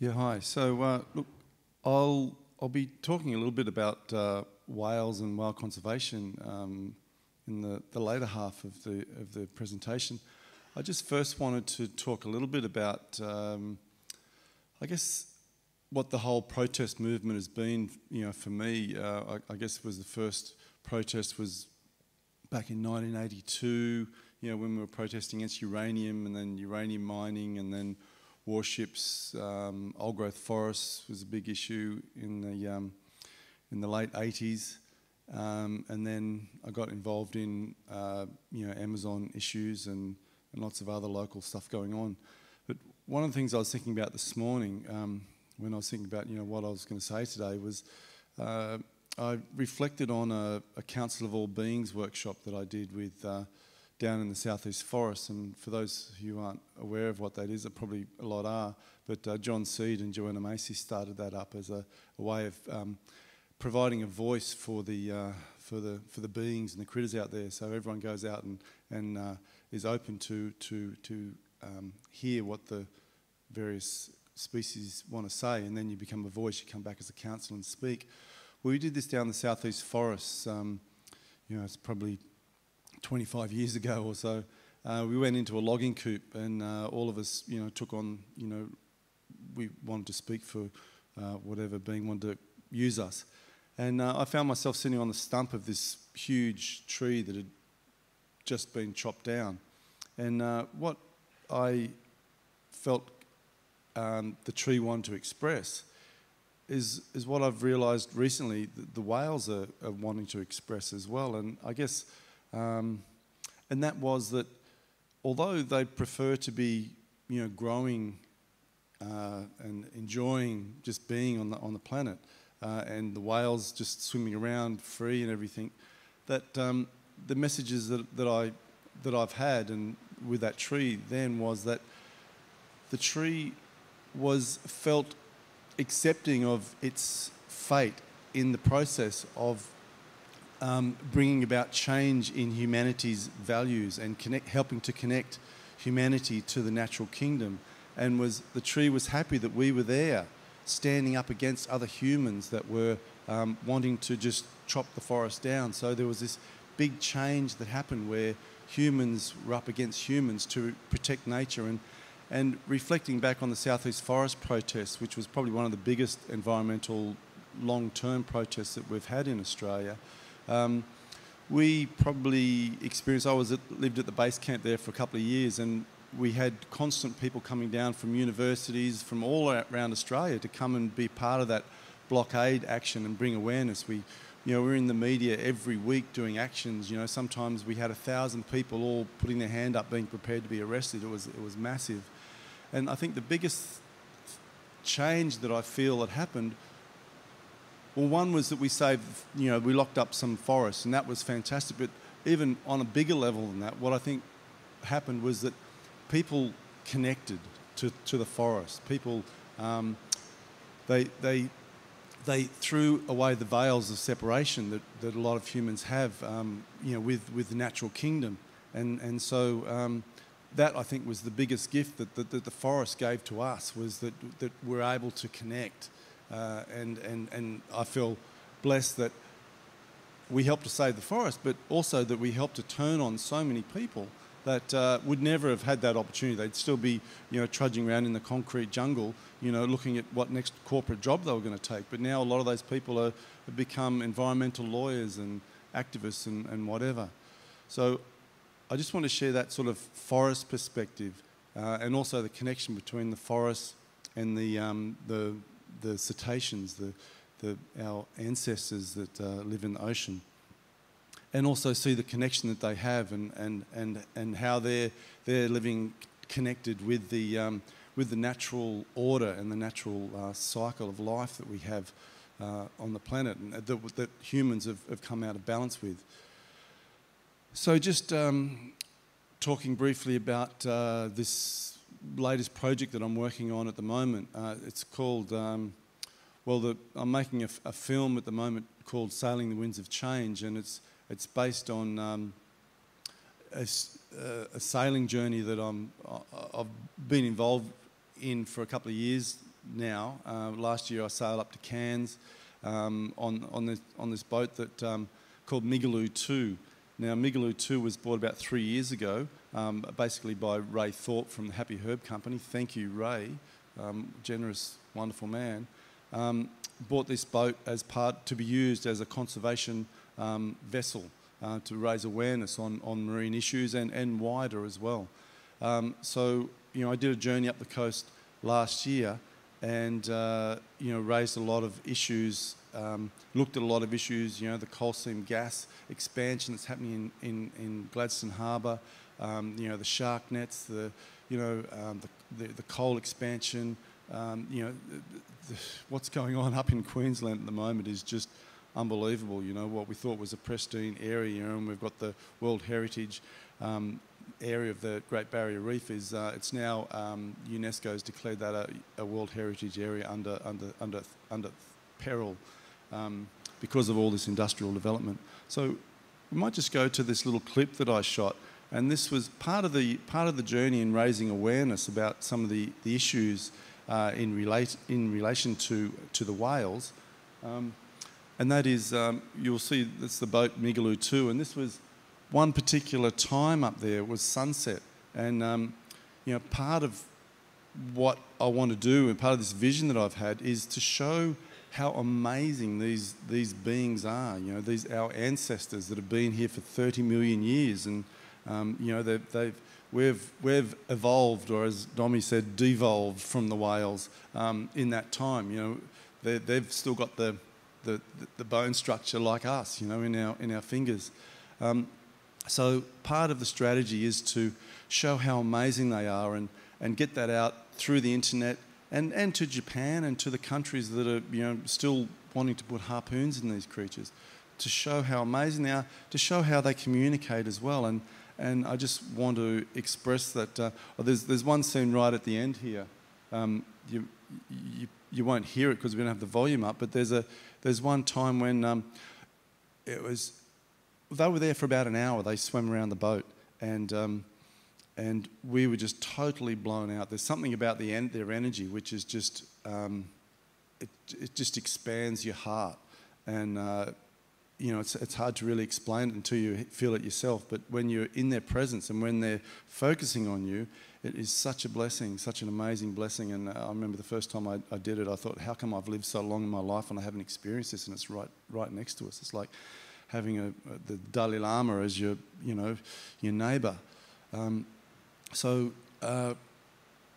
Yeah, hi. So, look, I'll be talking a little bit about whales and whale conservation in the later half of the presentation. I just first wanted to talk a little bit about, I guess, what the whole protest movement has been. You know, for me, I guess it was the first protest was back in 1982. You know, when we were protesting against uranium and then uranium mining and then warships, old growth forests was a big issue in the late 80s, and then I got involved in Amazon issues and lots of other local stuff going on. But one of the things I was thinking about this morning, when I was thinking about what I was going to say today, was I reflected on a Council of All Beings workshop that I did with down in the southeast forest, and for those who aren't aware of what that is, probably a lot are, but John Seed and Joanna Macy started that up as a way of providing a voice for the beings and the critters out there, so everyone goes out and is open to hear what the various species want to say, and then you become a voice. You come back as a council and speak. Well, we did this down the southeast forests. It's probably 25 years ago or so. We went into a logging coop, and all of us, took on, we wanted to speak for whatever being wanted to use us. And I found myself sitting on the stump of this huge tree that had just been chopped down. And what I felt the tree wanted to express is what I've realised recently that the whales are wanting to express as well. And I guess, and that was that although they prefer to be, growing and enjoying just being on the planet, and the whales just swimming around free and everything, that the messages that I've had and with that tree then was that the tree was felt accepting of its fate in the process of bringing about change in humanity's values and helping to connect humanity to the natural kingdom, and the tree was happy that we were there, standing up against other humans that were wanting to just chop the forest down. So there was this big change that happened where humans were up against humans to protect nature. And reflecting back on the Southeast Forest protests, which was probably one of the biggest environmental long-term protests that we've had in Australia, we probably experienced, lived at the base camp there for a couple of years, and we had constant people coming down from universities from all around Australia to come and be part of that blockade action and bring awareness. We're in the media every week doing actions. Sometimes we had 1,000 people all putting their hand up, being prepared to be arrested. It was massive. And I think the biggest change that I feel that happened, well, one was that we saved, we locked up some forests, and that was fantastic. But even on a bigger level than that, what I think happened was that people connected to the forest. People, they threw away the veils of separation that a lot of humans have, with the natural kingdom, and so that I think was the biggest gift that the forest gave to us, was that we're able to connect, and I feel blessed that we helped to save the forest, but also that we helped to turn on so many people that would never have had that opportunity. They'd still be, trudging around in the concrete jungle, looking at what next corporate job they were going to take. But now a lot of those people have become environmental lawyers and activists and whatever. So I just want to share that sort of forest perspective, and also the connection between the forest and the cetaceans, our ancestors that live in the ocean, and also see the connection that they have and how they're living connected with the natural order and the natural cycle of life that we have on the planet, and that humans have come out of balance with. So just talking briefly about this latest project that I'm working on at the moment. It's called, I'm making a film at the moment called Sailing the Winds of Change, and it's based on a sailing journey that I've been involved in for a couple of years now. Last year I sailed up to Cairns on this boat that called Migaloo 2. Now Migaloo 2 was bought about 3 years ago, basically by Ray Thorpe from the Happy Herb Company. Thank you, Ray, generous, wonderful man. Bought this boat as part to be used as a conservation vessel to raise awareness on marine issues and wider as well. So I did a journey up the coast last year and raised a lot of issues, looked at a lot of issues, the coal seam gas expansion that's happening in Gladstone Harbour, the shark nets, the coal expansion, what's going on up in Queensland at the moment is just unbelievable. What we thought was a pristine area, and we've got the World Heritage area of the Great Barrier Reef is it's now UNESCO's declared that a World Heritage area under peril because of all this industrial development. So we might just go to this little clip that I shot, and this was part of the journey in raising awareness about some of the issues in relation to the whales, and that is you'll see that's the boat Migaloo 2, and this was one particular time up there was sunset, and part of what I want to do and part of this vision that I've had is to show how amazing these beings are. These our ancestors that have been here for 30 million years, and we've evolved, or as Domi said, devolved from the whales in that time. They've still got the bone structure like us, in our fingers. So part of the strategy is to show how amazing they are and get that out through the internet and to Japan and to the countries that are still wanting to put harpoons in these creatures, to show how amazing they are, to show how they communicate as well. And I just want to express that there's one scene right at the end here. You won't hear it because we don't have the volume up, but there's one time when they were there for about an hour. They swam around the boat, and we were just totally blown out. There's something about their energy which is just it just expands your heart, and it's hard to really explain it until you feel it yourself. But when you're in their presence and when they're focusing on you, it is such a blessing, such an amazing blessing. And I remember the first time I did it, I thought, how come I've lived so long in my life and I haven't experienced this? And it's right next to us. It's like having the Dalai Lama as your neighbour.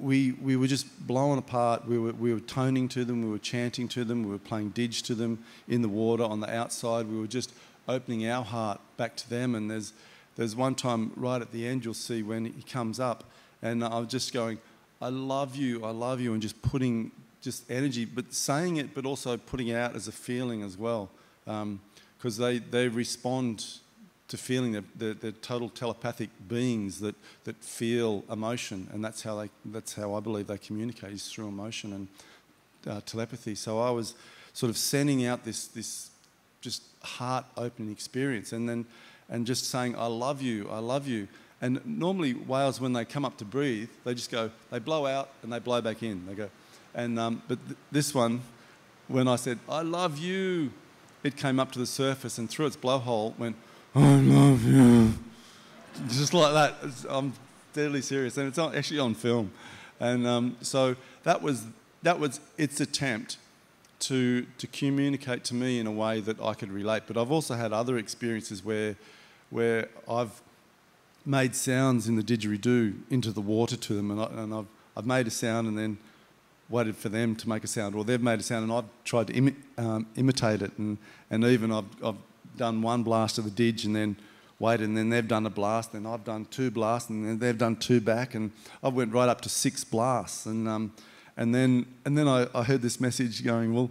We were just blown apart. We were toning to them, we were chanting to them, we were playing didge to them in the water on the outside. We were just opening our heart back to them. And there's one time right at the end you'll see when he comes up, and I was just going, I love you, and just putting just energy, but saying it, but also putting it out as a feeling as well. Because they respond to feeling. They're total telepathic beings that feel emotion, and that's how I believe they communicate, is through emotion and telepathy. So I was sort of sending out this just heart-opening experience, and just saying, I love you. And normally whales, when they come up to breathe, they just go, they blow out and they blow back in. They go, and but this one, when I said, I love you, it came up to the surface and through its blowhole went, I love you. Just like that. I'm deadly serious. And it's actually on film. And so that was its attempt to communicate to me in a way that I could relate. But I've also had other experiences where I've made sounds in the didgeridoo into the water to them, and I've made a sound and then waited for them to make a sound, or they've made a sound and I've tried to imitate it, and even I've done one blast of the didge and then waited, and then they've done a blast, and I've done two blasts, and then they've done two back, and I went right up to 6 blasts, and then I heard this message going, well,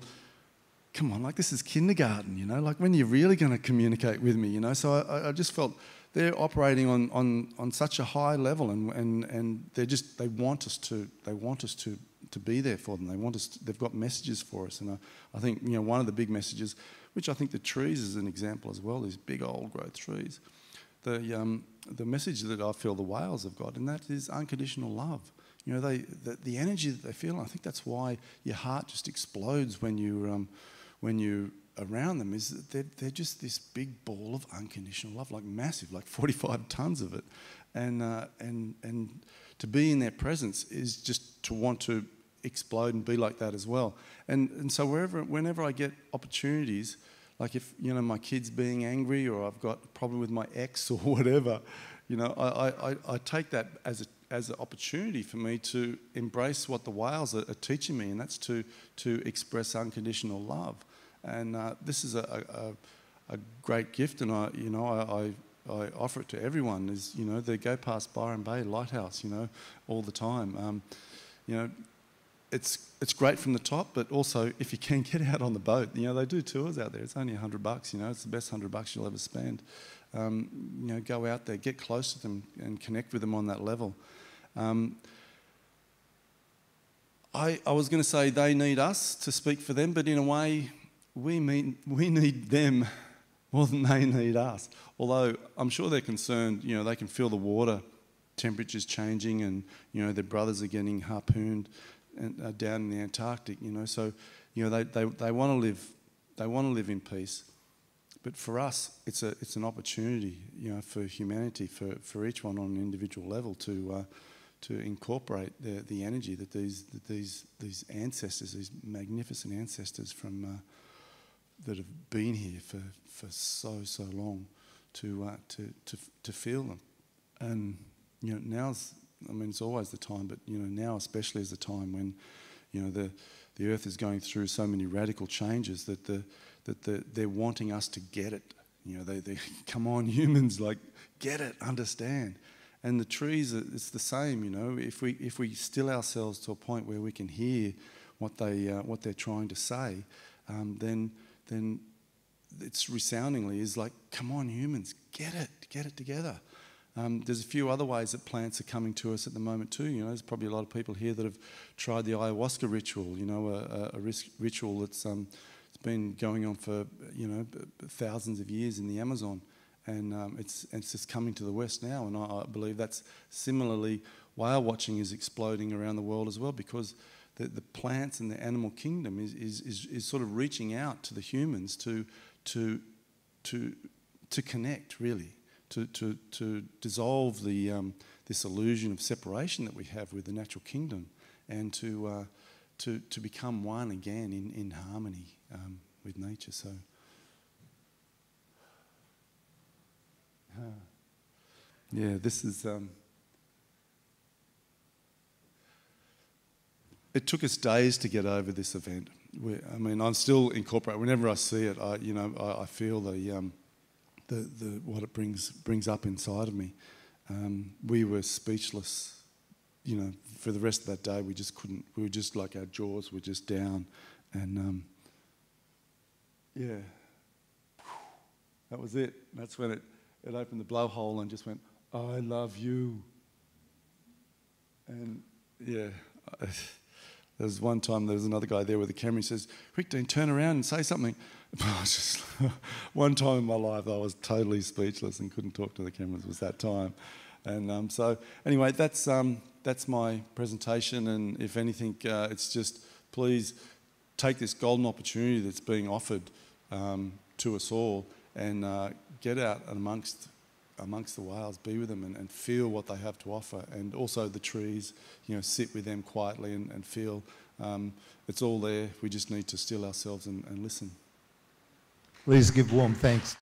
come on, like this is kindergarten, like when you're really going to communicate with me, So I just felt they're operating on such a high level, and they want us to be there for them. They've got messages for us, and I think one of the big messages, which I think the trees is an example as well, these big old growth trees. The message that I feel the whales have got, and that is unconditional love. You know, the energy that they feel. And I think that's why your heart just explodes when you're around them. Is that they're just this big ball of unconditional love, like massive, like 45 tons of it, and to be in their presence is just to want to explode and be like that as well. And so whenever I get opportunities, like if, you know, my kid's being angry or I've got a problem with my ex or whatever, you know, I take that as an opportunity for me to embrace what the whales are teaching me, and that's to express unconditional love. And this is a great gift, and I offer it to everyone. Is, you know, they go past Byron Bay Lighthouse, you know, all the time. You know, it's great from the top, but also if you can get out on the boat, you know, they do tours out there. It's only $100, you know, it's the best $100 you'll ever spend. You know, go out there, get close to them, and connect with them on that level. I was going to say they need us to speak for them, but in a way, we need them more than they need us. Although I'm sure they're concerned, you know, they can feel the water temperatures changing, and, you know, their brothers are getting harpooned and, down in the Antarctic, you know. So, you know, they want to live in peace. But for us, it's an opportunity, you know, for humanity, for each one on an individual level to incorporate the energy that these ancestors, these magnificent ancestors from that have been here for so long, to feel them. And, you know, now's, I mean, it's always the time, but, you know, now especially is the time when, you know, the earth is going through so many radical changes that they're wanting us to get it. You know, they come on, humans, like, get it, understand. And the trees, it's the same. You know, if we still ourselves to a point where we can hear what they're trying to say, then it's resoundingly is like, come on, humans, get it together. There's a few other ways that plants are coming to us at the moment too. You know, there's probably a lot of people here that have tried the ayahuasca ritual. You know, a ritual that's it's been going on for, you know, thousands of years in the Amazon, and it's just coming to the West now. And I believe that's similarly, whale watching is exploding around the world as well, because the plants and the animal kingdom is sort of reaching out to the humans to connect, really. To dissolve this illusion of separation that we have with the natural kingdom, and to become one again in harmony with nature. So, yeah, this is. It took us days to get over this event. I mean, I'm still incorporating. Whenever I see it, I feel what it brings up inside of me. We were speechless, you know, for the rest of that day. We just couldn't. We were just like, our jaws were just down, and yeah, that was it. That's when it opened the blowhole and just went, "I love you." And yeah, there was one time there was another guy there with a camera. He says, "Rick, Dean, turn around and say something." I was just one time in my life I was totally speechless and couldn't talk to the cameras. It was that time. And so anyway, that's my presentation. And if anything, it's just, please take this golden opportunity that's being offered to us all, and get out and amongst the whales, be with them, and feel what they have to offer. And also the trees, you know, sit with them quietly and feel it's all there. We just need to still ourselves and listen. Please give warm thanks.